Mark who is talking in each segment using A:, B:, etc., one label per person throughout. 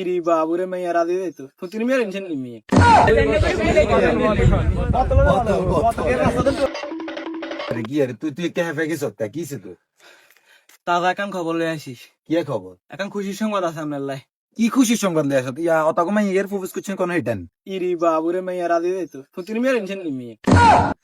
A: ইরি বাবুরে মেয়ে রাজি দিত তুই মেয়ে টেনশন নি মেয়ে
B: কি আরে তুই ক্যাফে গেছ কি ছিল
A: তাজা এখন খবর লই আসিস
B: কি খবর
A: এখন খুশির সংবাদ আছে আমার লাই
B: কি খুশির সংবাদ লিয়ে আসত ইয়া অতকমা ইয়ের প্রপোজ করছেন কোন হিটেন
A: ইরি বাবুরে মেয়ে রাজি দিত তুই মেয়ে টেনশন নি মেয়ে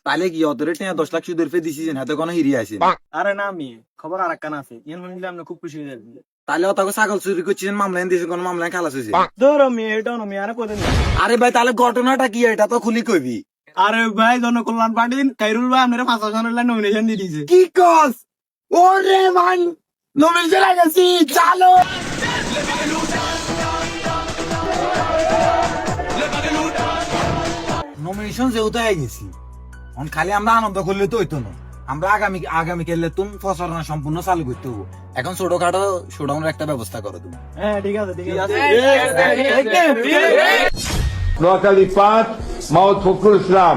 B: তাহলে কি অতরে টিয়া 10 লাখ সুদের ফে দিছিস হাতে কোন হিরি আছে
A: আরে না মেয়ে খবর আর একখান আছে ইন শুনলে আমরা খুব খুশি হয়ে যাবি
B: তাহলে অতক ছাগল চুরি করছিস মামলা দিয়েছে কোন মামলা খালাস হয়েছে
A: ধরো মেয়ে এটা না মেয়ে আর কোথায়
B: আরে ভাই তাহলে ঘটনাটা কি এটা তো খুলি কইবি
A: আরে ভাই জনকল্যাণ পার্টি কাইরুল ভাই আপনারা 5 জনের নমিনেশন দিয়ে দিয়েছে
B: কি কস ওরে মান নমিনেশন লাগাছি চালো নমিনেশন যেহেতু হয়ে গেছি এখন খালি আমরা আনন্দ করলে তো হইতো না আমরা আগামী কালে তুমি প্রচারণা সম্পূর্ণ চালু করতে হবো এখন ছোটখাটো শোডাউনের একটা ব্যবস্থা করো তুমি
A: হ্যাঁ ঠিক আছে ঠিক আছে
C: নোয়াখালী 5 মাওদ ফখরুল ইসলাম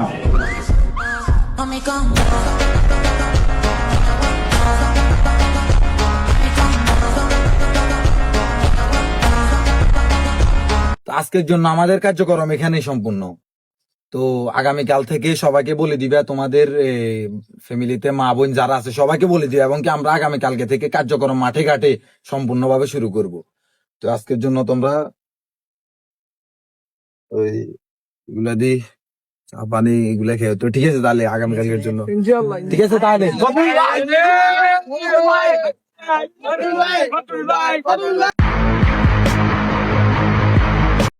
B: তো আজকের জন্য আমাদের কার্যক্রম এখানেই সম্পূর্ণ তো আগামীকাল থেকে সবাইকে বলে দিবে তোমাদের ফ্যামিলিতে মা বোন যারা আছে সবাইকে বলে দিবে এবং কি আমরা আগামীকালকে থেকে কার্যক্রম মাঠে ঘাটে সম্পূর্ণভাবে শুরু করব তো আজকের জন্য তোমরা ওই এগুলা দি চা পানি এগুলা খেয়ে তো ঠিক আছে তাহলে আগামীকালকের জন্য ঠিক আছে তাহলে